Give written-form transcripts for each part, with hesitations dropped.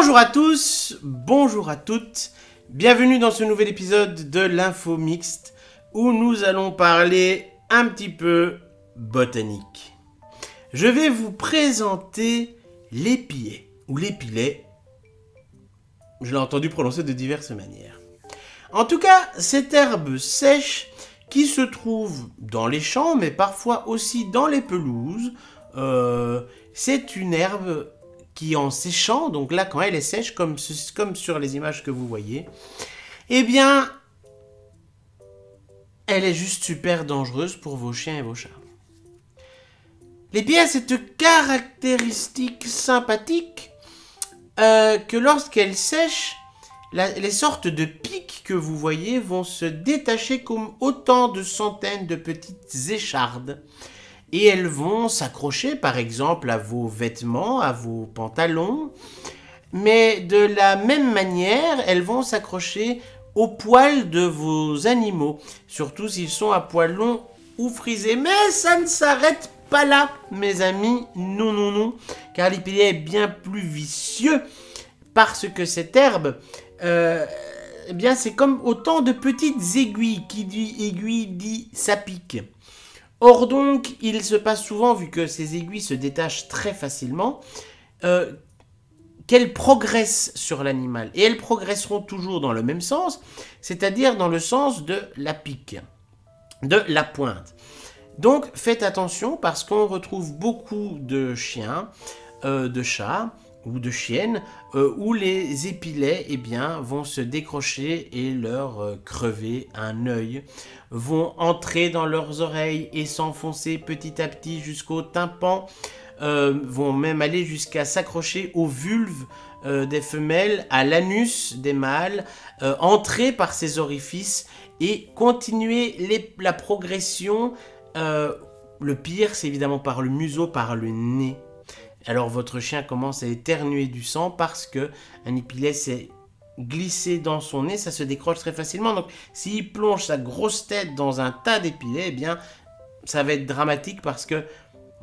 Bonjour à tous, bonjour à toutes, bienvenue dans ce nouvel épisode de l'Info Mixte où nous allons parler un petit peu botanique. Je vais vous présenter l'épiet ou l'épilet. Je l'ai entendu prononcer de diverses manières. En tout cas, cette herbe sèche qui se trouve dans les champs, mais parfois aussi dans les pelouses, c'est une herbe qui en séchant, donc là quand elle est sèche, comme sur les images que vous voyez, eh bien, elle est juste super dangereuse pour vos chiens et vos chats. L'épiet a cette caractéristique sympathique que lorsqu'elle sèche, les sortes de pics que vous voyez vont se détacher comme autant de centaines de petites échardes. Et elles vont s'accrocher par exemple à vos vêtements, à vos pantalons. Mais de la même manière, elles vont s'accrocher aux poils de vos animaux. Surtout s'ils sont à poils longs ou frisés. Mais ça ne s'arrête pas là, mes amis. Non, non, non. Car l'épilet est bien plus vicieux. Parce que cette herbe, eh bien c'est comme autant de petites aiguilles. Qui dit aiguille dit ça pique. Or donc, il se passe souvent, vu que ces aiguilles se détachent très facilement, qu'elles progressent sur l'animal. Et elles progresseront toujours dans le même sens, c'est-à-dire dans le sens de la pique, de la pointe. Donc faites attention parce qu'on retrouve beaucoup de chiens, de chats ou de chiennes où les épilets vont se décrocher et leur crever un œil, vont entrer dans leurs oreilles et s'enfoncer petit à petit jusqu'au tympan, vont même aller jusqu'à s'accrocher aux vulves des femelles, à l'anus des mâles, entrer par ces orifices et continuer la progression. Le pire, c'est évidemment par le museau, par le nez. Alors votre chien commence à éternuer du sang parce que un épilet s'est glissé dans son nez, ça se décroche très facilement. Donc s'il plonge sa grosse tête dans un tas d'épilets, eh bien ça va être dramatique parce que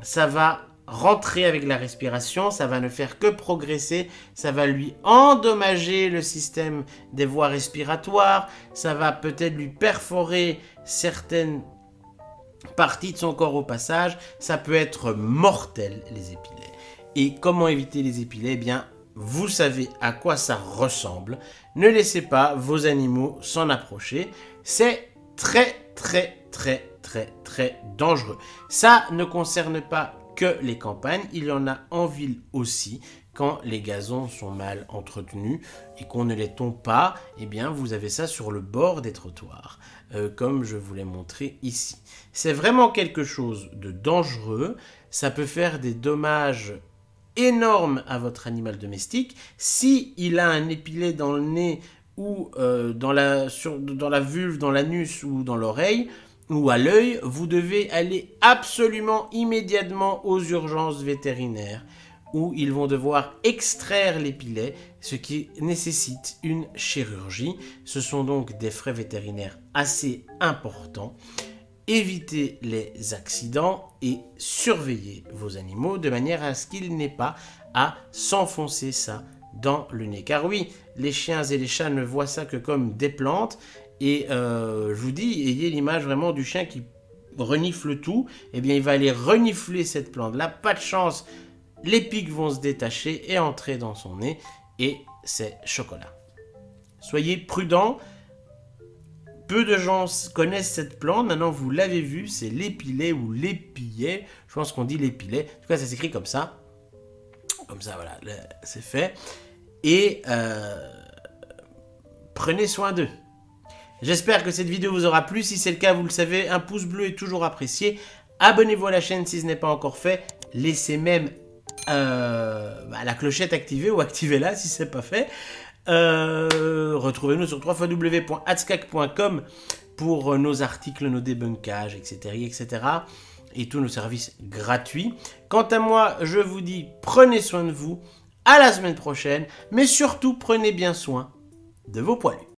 ça va rentrer avec la respiration, ça va ne faire que progresser, ça va lui endommager le système des voies respiratoires, ça va peut-être lui perforer certaines parties de son corps au passage, ça peut être mortel les épilets. Et comment éviter les épilets? Eh bien, vous savez à quoi ça ressemble. Ne laissez pas vos animaux s'en approcher. C'est très, très, très, très, très dangereux. Ça ne concerne pas que les campagnes. Il y en a en ville aussi. Quand les gazons sont mal entretenus et qu'on ne les tombe pas, eh bien, vous avez ça sur le bord des trottoirs, comme je vous l'ai montré ici. C'est vraiment quelque chose de dangereux. Ça peut faire des dommages énorme à votre animal domestique. Si il a un épilet dans le nez ou dans la vulve, dans l'anus ou dans l'oreille ou à l'œil, vous devez aller absolument immédiatement aux urgences vétérinaires où ils vont devoir extraire l'épilet, ce qui nécessite une chirurgie. Ce sont donc des frais vétérinaires assez importants. Évitez les accidents et surveillez vos animaux de manière à ce qu'ils n'aient pas à s'enfoncer ça dans le nez. Car oui, les chiens et les chats ne voient ça que comme des plantes. Et je vous dis, ayez l'image vraiment du chien qui renifle tout. Eh bien, il va aller renifler cette plante-là. Pas de chance, les pics vont se détacher et entrer dans son nez. Et c'est chocolat. Soyez prudents. Peu de gens connaissent cette plante, maintenant vous l'avez vu, c'est l'épilet ou l'épillet, je pense qu'on dit l'épilet, en tout cas ça s'écrit comme ça, voilà, c'est fait, et prenez soin d'eux. J'espère que cette vidéo vous aura plu, si c'est le cas vous le savez, un pouce bleu est toujours apprécié, abonnez-vous à la chaîne si ce n'est pas encore fait, laissez même la clochette activée ou activez-la si ce n'est pas fait. Retrouvez-nous sur www.adskack.com pour nos articles, nos débunkages, etc. Et tous nos services gratuits. Quant à moi, je vous dis prenez soin de vous, à la semaine prochaine, mais surtout prenez bien soin de vos poilus.